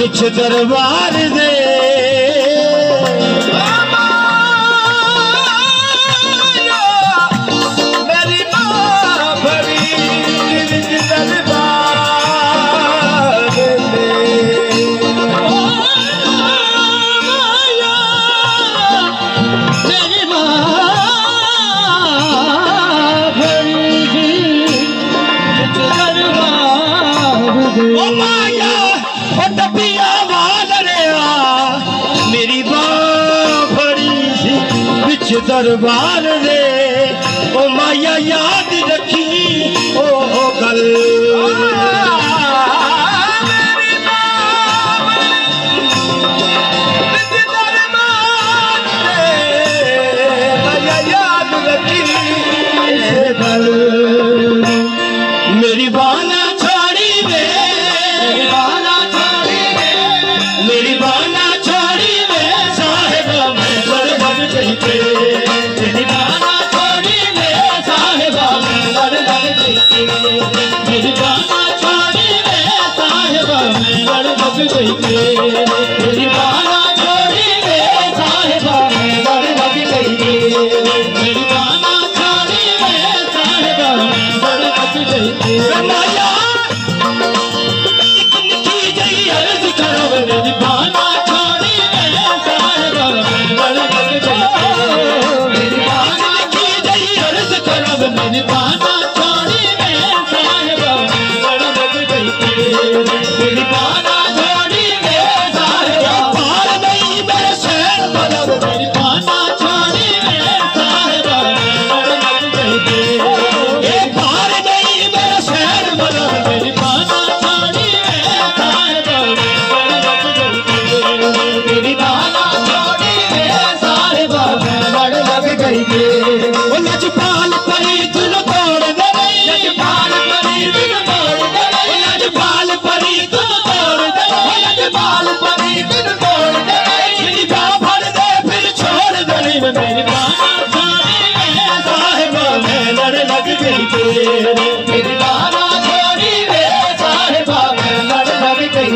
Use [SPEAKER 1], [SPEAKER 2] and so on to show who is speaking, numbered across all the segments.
[SPEAKER 1] बिच दरबार दे मेरी मां भरी बिच दरबार दे मेरी मां भरी बिच दरबार दे ओ माया ओ डबिया वालड़िया मेरी मां भरी बिच दरबार दे ओ माया याद रखी ओ गल मेरी बाना छोड़ी वे मेरी बाना छोड़ी वे मेरी बाना छोड़ी वे साहिब मैं बरबद गई पे मेरी बाना छोड़ी वे साहिब मैं बरबद गई पे मेरी बाना छोड़ी वे साहिब मैं बरबद गई पे मेरी बाना छोड़ी वे साहिब मैं बरबद गई पे मेरी बाना छोड़ी वे साहिब मैं बरबद गई पे माया एक निकी जई अर्ज करो मेरी बाना छोड़ी वे साहिब मैं बरबद गई मेरी बाना निकी जई अर्ज करो मेरी बाना छोड़ी वे साहिब मैं बरबद गई मेरी बाना छोड़ी वे साहिब पार नहीं मेरे शहर बलब मेरी बाना छोड़ी वे साहिब मैं बरबद गई ए पार नहीं मेरे शहर बलब मेरी बाना छोड़ी वे साहिब मैं बरबद गई मेरी बाना छोड़ी वे साहिब मैं बरबद गई ओ लजपाल परी दिल तोड़ दे लजपाल परी दिल तोड़ दे लजपाल परी दिल तोड़ दे लजपाल परी दिल तोड़ दे मेरी बाह भर दे फिर छोड़ दे मेरी बाना छोड़ी वे साहिब मैं लड़ लग गई मेरी बाना छोड़ी वे साहिब मैं लड़ लग गई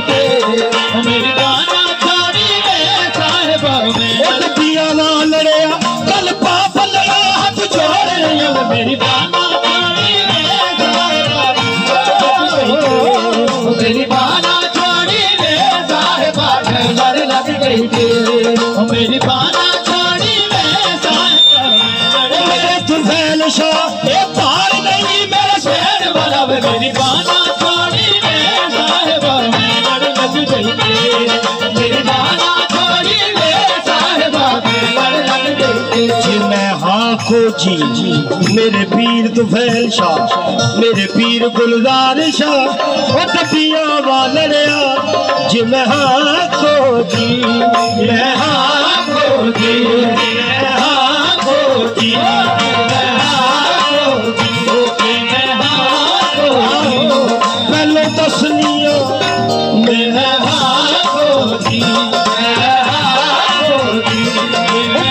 [SPEAKER 1] मेरी बाना छोड़ी वे साहिब मैं डबिया ना लड़िया कल पाप लड़ा हाथ जोड़ रही मेरी बाना छोड़ी वे साहिब मेरी बाना छोड़ी वे साहिब मैं लड़ लग गई मेरी बाना छोड़ी वे साहिब मेरे तुफैल शाह ये पार नहीं मेरे शहर वाला मेरी बाना छोड़ी वे साहिब मैं लड़ लग गई मेरी बाना छोड़ी वे साहिब मैं लड़ लग गई जी मैं हाँ को जी मेरे पीर तुफैल शाह मेरे पीर गुलजार शाह ओ डबिया वालड़िया जी मैं हाँ को जी मैं हाँ को जी मैं हाँ को जी मैं हाँ को जी मैं हाँ को पहले दसनिया मैं हाँ को जी मैं हाँ को जी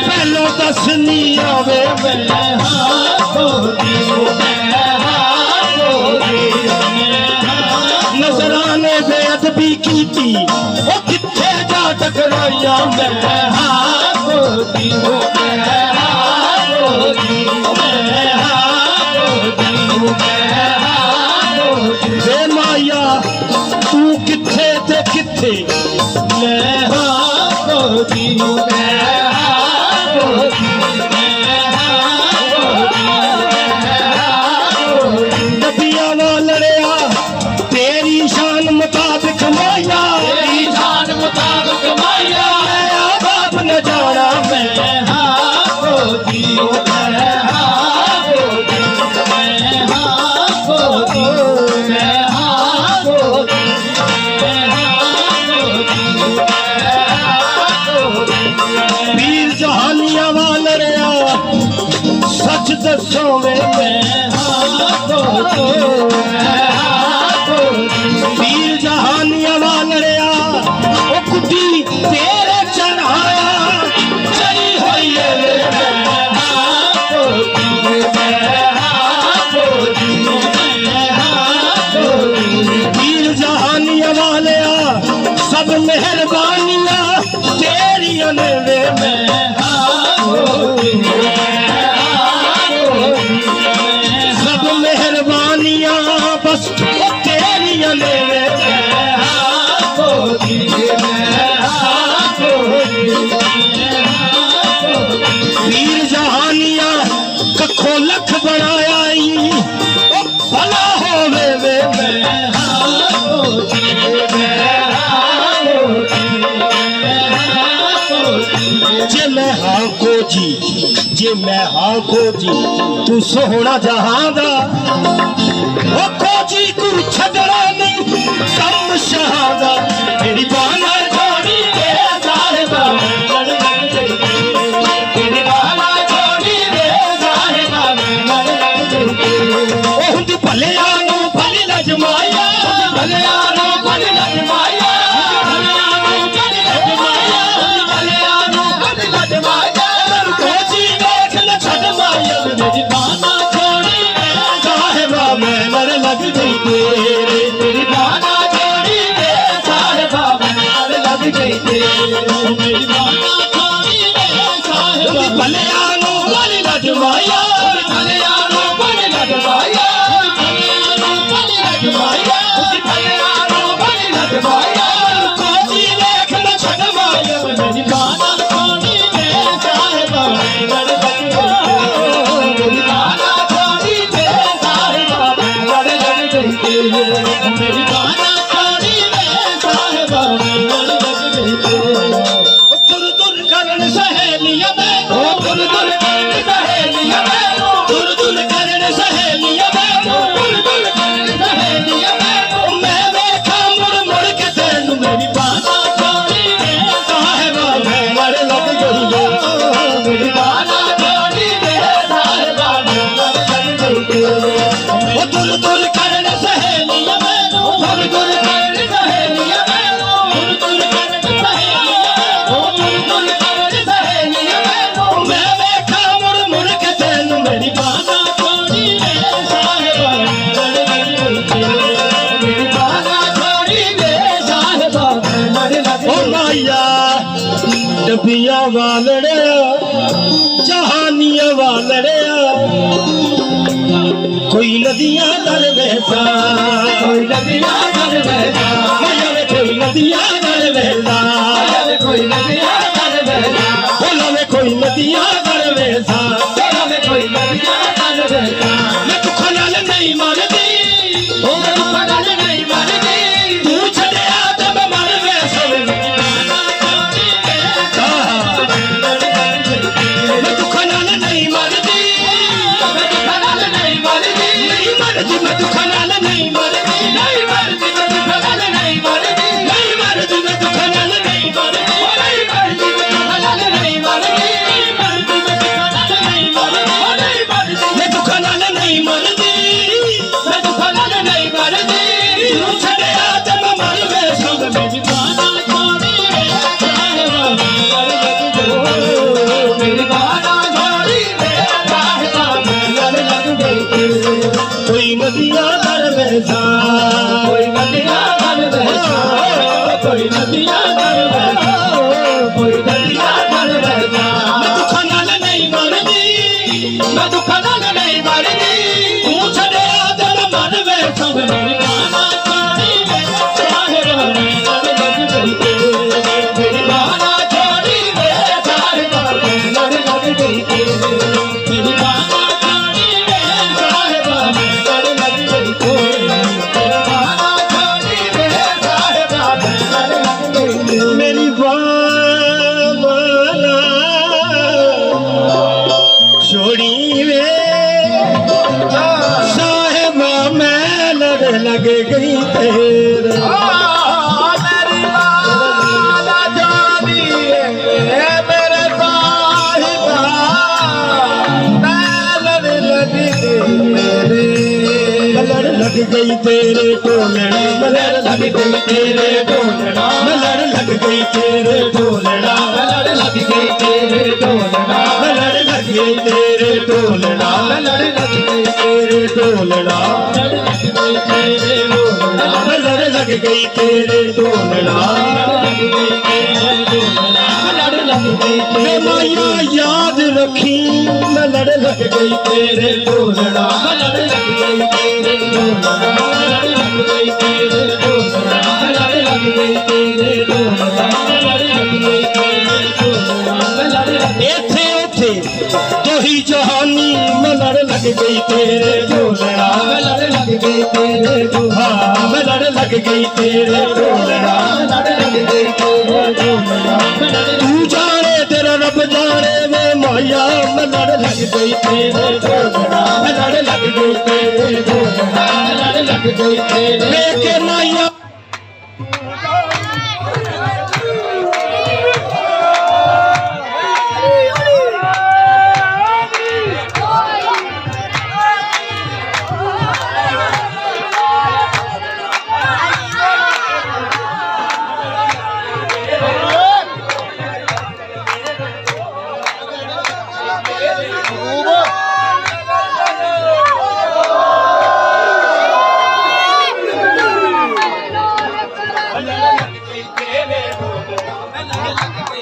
[SPEAKER 1] पहले दसनिया वे मैं हाँ को जी मैं हाँ को जी नजराने बेअदबी की थी वो किथे जा टकराया मैं हाँ को जी मैं हाँ को जी मैं हाँ को जी मैं हाँ को जी माया तू किथे ते किथे मैं हाँ को जी मैं हाँ को जी मैं हाँ को जी मैं हाँ को जी डबिया वालड़िया तेरी शान मुताबिक माया तेरी शान मुताबिक माया बाप न जाना मैं हाँ को जी मैं हाँ को जी मैं हाँ को जी मैं हाँ को जी मैं हाँ को जी मैं हाँ को जी पीर जहानिया वालड़िया सच दसो मैं हाँ को जी मैं हाँ को जी पीर जहानिया वालड़िया ओ कुटी तेरे चढ़ाया चली हुई है मैं हाँ को जी मैं हाँ को जी मैं हाँ को जी पीर जहानिया वालड़िया सब में मेहरबानियां तेरियां ने वे मैं सब मेहरबानियां बस तेरियां ने वे वीर जहानिया कखो लख बनाया भला होवे वे जे मैं हाँ को जी जे मैं हाँ को जी तू सोहना जहां दा ओ को जी तू छड़ना नहीं कम शहादा तेरी बाना जोड़ी दे साहिबा तेरी बाना जोड़ी दे साहिबा ओ हुंदी भलिया नूं भली लजमाया भलिया नूं भली लजमाया मेरी बाना छोड़ी साहिबा मैं मर लग गई तेरे तेरी बाना छोड़ी साहिबा मैं मर लग गई तेरे मेरी बाना छोड़ी साहिबा भलिया नूं भली लजमाया भलिया नूं भली लजमाया भलिया नूं भली लजमाया भलिया नूं भली लजमाया कोजी देख न छड़ माया मेरी बाना छोड़ी साहिबा मैं मर लग गई मेरी बाना छोड़ी साहिबा मैं मर लग गई मेरी बाना छोड़ी साहिबा मैं मर लग गई दुर दुर करन सहेलियां मैं दुर दुर करन सहेलियां मैं दुर दुर करन सहेलियां मैं दुर दुर करन सहेलियां मैं देखा मुड़ मुड़ के तेनू मेरी बाना छोड़ी साहिबा मैं मर लग गई मेरी बाना छोड़ी साहिबा मैं मर लग गई ओ दुर दुर करन सहेलियां मैं दुर दुर करन सहेलियां मैं दुर दुर करन सहेलियां दुर दुर करन सहेलियां मैं देखा मुड़ मुड़ के तेनू मेरी बाना छोड़ी साहिबा मैं मर लग गई मेरी बाना छोड़ी साहिबा मैं मर लग गई ओ माया डबिया वालड़े जहानिया वालड़े कोई नदियां दर बहता कोई नदियां दर बहता कोई नदियां दर बहता कोई नदियां दर बहता बोला कोई नदियां दर बहता कोई नदियां दर बहता मैं दुख नाल नहीं मरदी ओ मैं दुख नाल नहीं मरदी तू छड़या ते मैं मर वैसे मैं दुख नाल नहीं मरदी मैं दुख नाल नहीं मरदी नहीं मरदी मैं दुख नाल नहीं मरदी नहीं मरदी मैं दुख नाल नहीं मरदी नहीं मरदी मैं दुख नाल नहीं मरदी नहीं मरदी मैं दुख नाल नहीं मरदी नहीं मरदी मैं दुख नाल नहीं मरदी नहीं मरदी मैं दुख नाल नहीं मरदी मैं दुख नाल नहीं मरदी तू छड़या ते मैं मर वैसा मेरी बाना छोड़ी साहिबा मैं मर लग गई मेरी बाना छोड़ी साहिबा मैं मर लग गई कोई नदियां दर बहता कोई नदियां दर बहता कोई नदियां दर बहता कोई नदियां दर बहता मैं दुख नाल नहीं मरदी मैं दुख नाल नहीं मरदी तू छड़या ते मैं मर वैसा मेरी बाना छोड़ी साहिबा मैं मर लग गई मेरी बाना छोड़ी साहिबा मैं मर लग गई मेरी बाना छोड़ी साहिबा मैं मर लग गई मेरी बाना छोड़ी साहिबा मैं मर लग गई मेरी बाना छोड़ी वे साहिबा मैं लड़ लग गई तेरे मेरी बाना छोड़ी मेरे साहिबा मैं लड़ लग गई तेरे लड़ लग गई तेरे ढोलना लड़ लग गई तेरे ढोलना लड़ लग गई तेरे ढोलना लड़ लग गई तेरे ढोलना लड़ लग ਗਈ ਤੇਰੇ ਢੋਲਣਾ
[SPEAKER 2] ਲੜ ਲੱਗ ਗਈ ਤੇਰੇ
[SPEAKER 1] ਢੋਲਣਾ
[SPEAKER 2] ਲੜ ਲੱਗ ਗਈ ਤੇਰੇ ਢੋਲਣਾ
[SPEAKER 1] ਲੜ ਲੱਗ ਗਈ
[SPEAKER 2] ਵੇ ਮਾਇਆ ਯਾਦ ਰੱਖੀ ਮੈਂ ਲੜ ਲੱਗ ਗਈ ਤੇਰੇ ਢੋਲਣਾ
[SPEAKER 1] ਲੜ ਲੱਗ ਗਈ ਤੇਰੇ ਢੋਲਣਾ ਲੜ ਲੱਗ ਗਈ ਤੇਰੇ ਢੋਲਣਾ ਲੜ ਲੱਗ ਗਈ ਤੇਰੇ ਢੋਲਣਾ ਲੜ ਲੱਗ ਗਈ ਤੇਰੇ ਢੋਲਣਾ ਲੜ ਲੱਗ
[SPEAKER 2] ਇੱਥੇ ਉੱਥੇ ਤੋਹੀ ਜਹਾਨੀ ਮੈਂ ਲੜ ਲੱਗ ਗਈ ਤੇਰੇ ਢੋਲਣਾ
[SPEAKER 1] ਲੜ ਲੱਗ ਗਈ ਤੇਰੇ ਢੋਲਣਾ
[SPEAKER 2] ਹਾਂ ਮੈਂ ਲੜ ਲੱਗ ਗਈ ਤੇਰੇ ਢੋਲਣਾ
[SPEAKER 1] ਲੜ ਲੱਗ ਗਈ ਤੇਰੇ ਢੋਲਣਾ
[SPEAKER 2] ਤੂੰ ਜਾਣੇ ਤੇਰਾ ਰੱਬ ਜਾਣੇ ਵੇ ਮਾਇਆ ਮੈਂ ਲੜ ਲੱਗ ਗਈ ਤੇਰੇ ਢੋਲਣਾ
[SPEAKER 1] ਲੜ ਲੱਗ ਗਈ ਤੇਰੇ ਢੋਲਣਾ ਲੜ ਲੱਗ ਗਈ ਤੇਰੇ
[SPEAKER 2] ਵੇ ਕੇ ਮਾਇਆ